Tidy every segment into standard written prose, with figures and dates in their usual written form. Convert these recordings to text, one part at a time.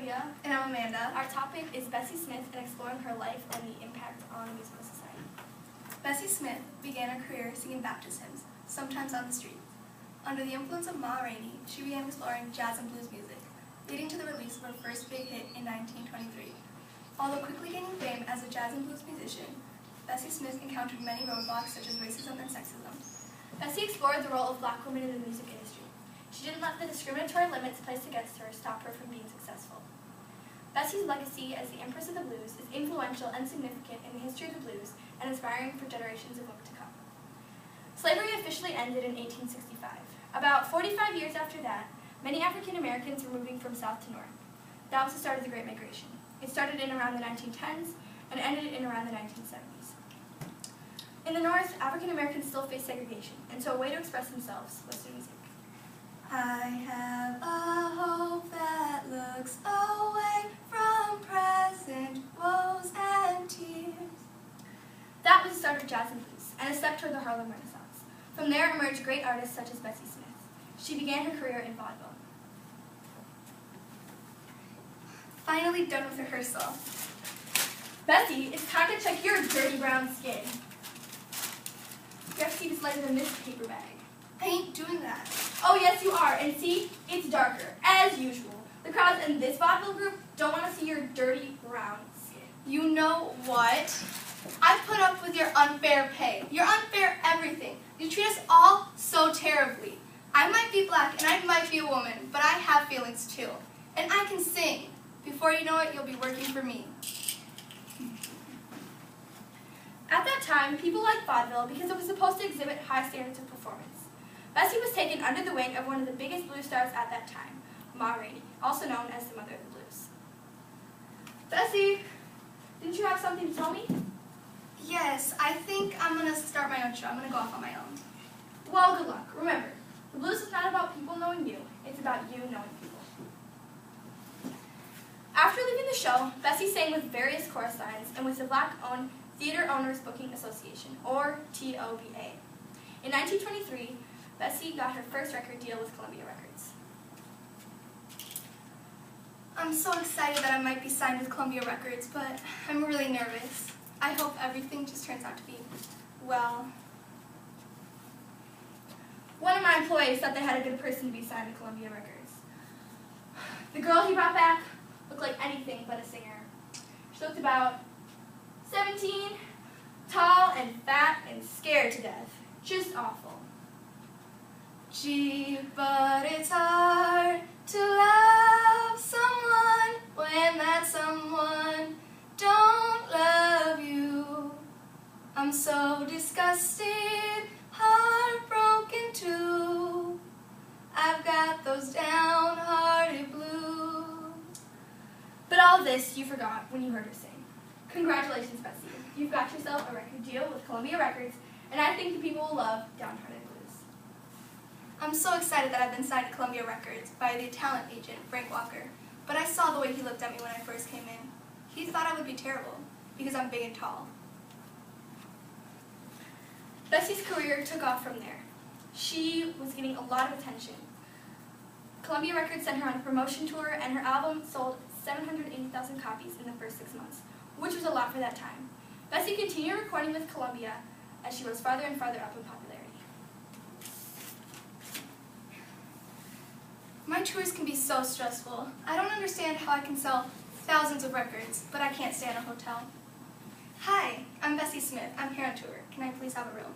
Columbia. And I'm Amanda. Our topic is Bessie Smith and exploring her life and the impact on musical society. Bessie Smith began her career singing Baptist hymns, sometimes on the street. Under the influence of Ma Rainey, she began exploring jazz and blues music, leading to the release of her first big hit in 1923. Although quickly gaining fame as a jazz and blues musician, Bessie Smith encountered many roadblocks such as racism and sexism. Bessie explored the role of black women in the music industry. She didn't let the discriminatory limits placed against her stop her from being successful. Bessie's legacy as the Empress of the Blues is influential and significant in the history of the blues and inspiring for generations of women to come. Slavery officially ended in 1865. About 45 years after that, many African Americans were moving from south to north. That was the start of the Great Migration. It started in around the 1910s and ended in around the 1970s. In the north, African Americans still faced segregation, and so a way to express themselves was through music. I have a hope that looks away from present woes and tears. That was the start of jazz and blues, and a step toward the Harlem Renaissance. From there emerged great artists such as Bessie Smith. She began her career in vaudeville. Finally done with rehearsal. Bessie, it's time to check your dirty brown skin. You have to see this lighter than this paper bag. I ain't doing that. Oh yes you are, and see, it's darker, as usual. The crowds in this vaudeville group don't want to see your dirty brown skin. You know what? I put up with your unfair pay, your unfair everything. You treat us all so terribly. I might be black and I might be a woman, but I have feelings too. And I can sing. Before you know it, you'll be working for me. At that time, people liked vaudeville because it was supposed to exhibit high standards of performance. Bessie was taken under the wing of one of the biggest blues stars at that time, Ma Rainey, also known as the Mother of the Blues. Bessie, didn't you have something to tell me? Yes, I think I'm going to start my own show. I'm going to go off on my own. Well, good luck. Remember, the blues is not about people knowing you, it's about you knowing people. After leaving the show, Bessie sang with various chorus lines and with the Black-owned Theater Owners Booking Association, or TOBA. In 1923, Bessie got her first record deal with Columbia Records. I'm so excited that I might be signed with Columbia Records, but I'm really nervous. I hope everything just turns out to be well. One of my employees thought they had a good person to be signed to Columbia Records. The girl he brought back looked like anything but a singer. She looked about 17, tall and fat and scared to death. Just awful. Gee, but it's hard to love someone when that someone don't love you. I'm so disgusted, heartbroken too. I've got those downhearted blues. But all this you forgot when you heard her sing. Congratulations, Bessie. You've got yourself a record deal with Columbia Records, and I think the people will love Downhearted Blues. I'm so excited that I've been signed to Columbia Records by the talent agent, Frank Walker. But I saw the way he looked at me when I first came in. He thought I would be terrible, because I'm big and tall. Bessie's career took off from there. She was getting a lot of attention. Columbia Records sent her on a promotion tour, and her album sold 780,000 copies in the first 6 months, which was a lot for that time. Bessie continued recording with Columbia as she rose farther and farther up in popularity. My tours can be so stressful. I don't understand how I can sell thousands of records, but I can't stay in a hotel. Hi, I'm Bessie Smith. I'm here on tour. Can I please have a room?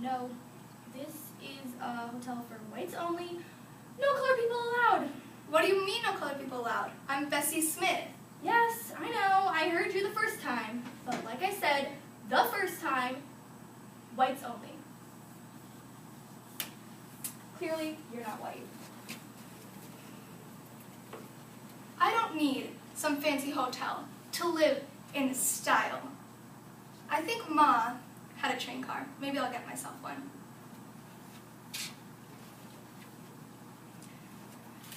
No. This is a hotel for whites only. No colored people allowed. What do you mean no colored people allowed? I'm Bessie Smith. Yes, I know. I heard you the first time. But like I said, the first time, whites only. Clearly, you're not white. I don't need some fancy hotel to live in style. I think Ma had a train car. Maybe I'll get myself one.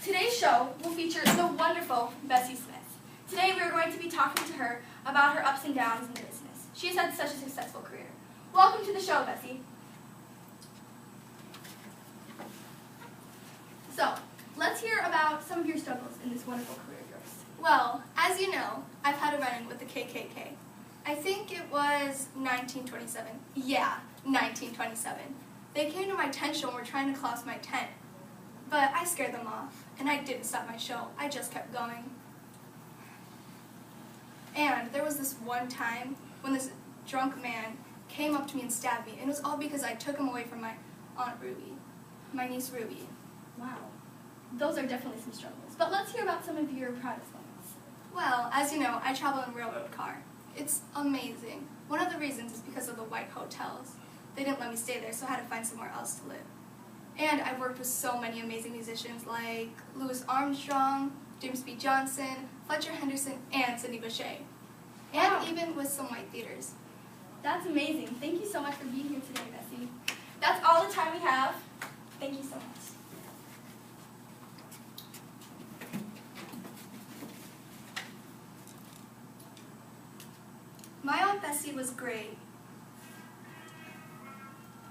Today's show will feature the wonderful Bessie Smith. Today we are going to be talking to her about her ups and downs in the business. She has had such a successful career. Welcome to the show, Bessie. So, Let's hear about some of your struggles in this wonderful career of yours. Well, as you know, I've had a run-in with the KKK. I think it was 1927. Yeah, 1927. They came to my tent show and were trying to collapse my tent. But I scared them off, and I didn't stop my show. I just kept going. And there was this one time when this drunk man came up to me and stabbed me, and it was all because I took him away from my Aunt Ruby, my niece Ruby. Wow. Those are definitely some struggles. But let's hear about some of your proudest moments. Well, as you know, I travel in a railroad car. It's amazing. One of the reasons is because of the white hotels. They didn't let me stay there, so I had to find somewhere else to live. And I've worked with so many amazing musicians like Louis Armstrong, James B. Johnson, Fletcher Henderson, and Sidney Bechet. And Wow. even with some white theaters. That's amazing. Thank you so much for being here today, Bessie. That's all the time we have. Thank you so much. My Aunt Bessie was great.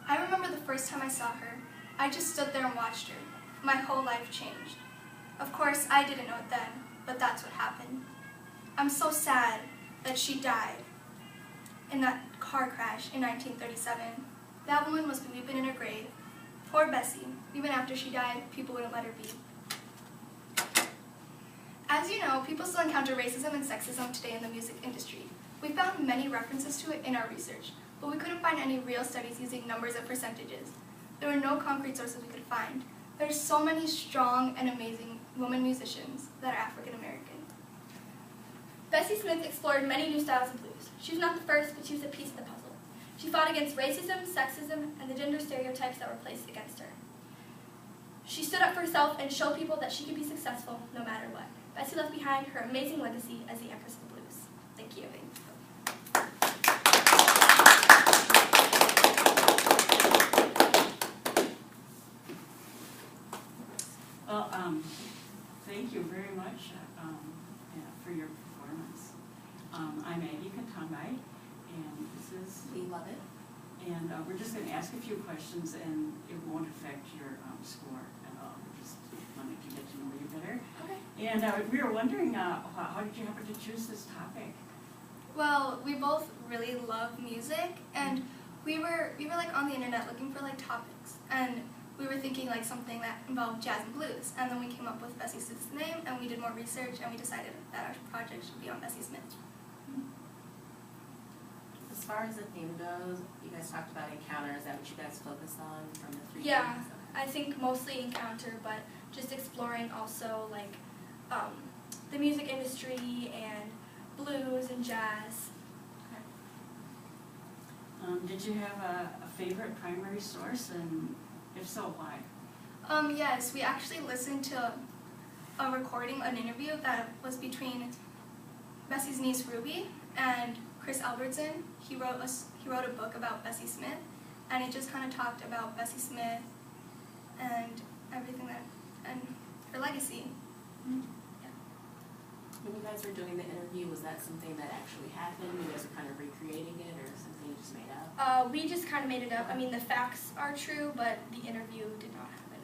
I remember the first time I saw her, I just stood there and watched her. My whole life changed. Of course, I didn't know it then, but that's what happened. I'm so sad that she died in that car crash in 1937. That woman must be weeping in her grave. Poor Bessie. Even after she died, people wouldn't let her be. As you know, people still encounter racism and sexism today in the music industry. We found many references to it in our research, but we couldn't find any real studies using numbers and percentages. There were no concrete sources we could find. There are so many strong and amazing women musicians that are African American. Bessie Smith explored many new styles of blues. She was not the first, but she was a piece of the puzzle. She fought against racism, sexism, and the gender stereotypes that were placed against her. She stood up for herself and showed people that she could be successful no matter what. Bessie left behind her amazing legacy as the Empress of the Blues. Thank you. Well, thank you very much for your performance. I'm Maggie Katambai, and this is We love it. And we're just going to ask a few questions, and it won't affect your score at all. We just wanted to get to know you better. Okay. And we were wondering, how did you happen to choose this topic? Well, we both really love music, and we were like on the internet looking for like topics, and we were thinking like something that involved jazz and blues, and then we came up with Bessie Smith's name, and we did more research, and we decided that our project should be on Bessie Smith. As far as the theme goes, you guys talked about encounter. Is that what you guys focused on from the three Yeah, themes? I think mostly encounter, but just exploring also like the music industry and blues and jazz. Did you have a favorite primary source, and if so, why? Yes, we actually listened to a recording, an interview that was between Bessie's niece Ruby and Chris Albertson. He wrote a book about Bessie Smith, and it just kind of talked about Bessie Smith and everything and her legacy. When you guys were doing the interview, was that something that actually happened? You guys were kind of recreating it, or something you just made up? We just kind of made it up. I mean, the facts are true, but the interview did not happen.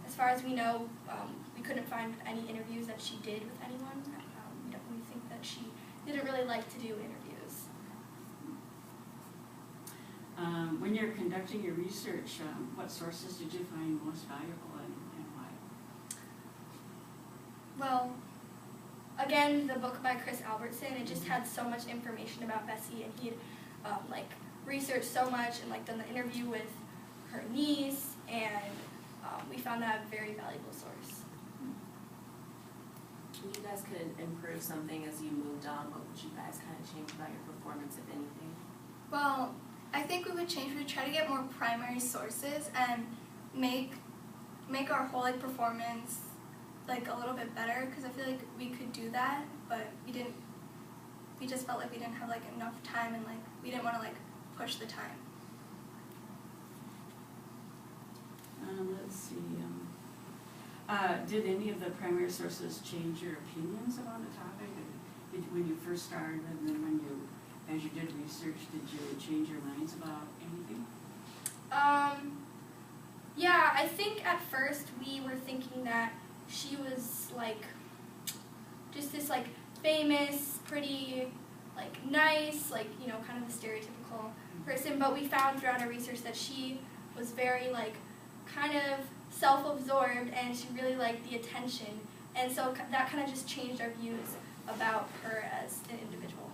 As far as we know, we couldn't find any interviews that she did with anyone. We think that she didn't really like to do interviews. When you're conducting your research, what sources did you find most valuable, and why? Well, again, the book by Chris Albertson, it just had so much information about Bessie, and he'd researched so much and done the interview with her niece, and we found that a very valuable source. If you guys could improve something as you moved on, what would you guys kind of change about your performance, if anything? Well, I think we would try to get more primary sources and make our whole performance a little bit better, because I feel like we could do that, but we didn't. We just felt like we didn't have enough time, and we didn't want to push the time. Let's see. Did any of the primary sources change your opinions about the topic? When you first started, and then as you did research, did you change your minds about anything? Yeah, I think at first we were thinking that she was like just this like famous, pretty, like nice, like, you know, kind of a stereotypical person, but we found throughout our research that she was very like kind of self-absorbed, and she really liked the attention, and so that kind of just changed our views about her as an individual.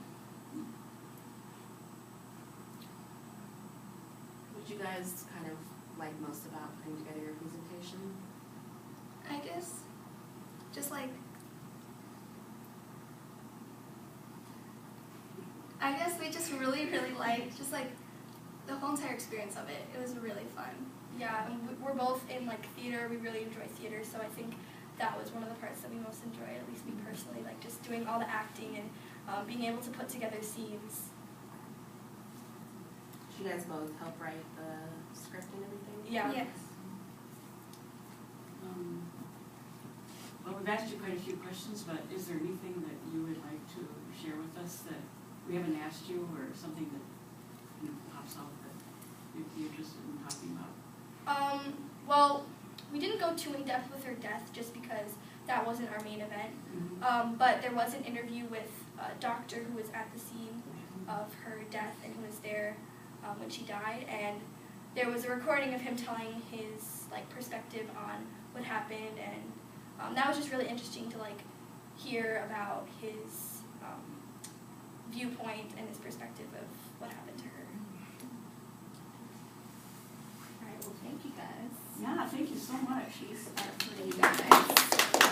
What did you guys kind of like most about putting together your presentation? I guess just like we just really liked just like the whole entire experience of it. It was really fun. Yeah, and we're both in like theater. We really enjoy theater, so I think that was one of the parts that we most enjoyed, at least me personally, like just doing all the acting and being able to put together scenes. Did you guys both help write the script and everything? Yeah. Yes. Well, we've asked you quite a few questions, but is there anything that you would like to share with us that we haven't asked you, or something that pops up that you'd be interested in talking about? Well, we didn't go too in depth with her death just because that wasn't our main event. Mm-hmm. But there was an interview with a doctor who was at the scene of her death and who was there when she died, and there was a recording of him telling his like perspective on what happened, and that was just really interesting to like hear about his viewpoint and his perspective of what happened to her. All right, well, thank you guys. Yeah, thank you so much. She's our pretty guys.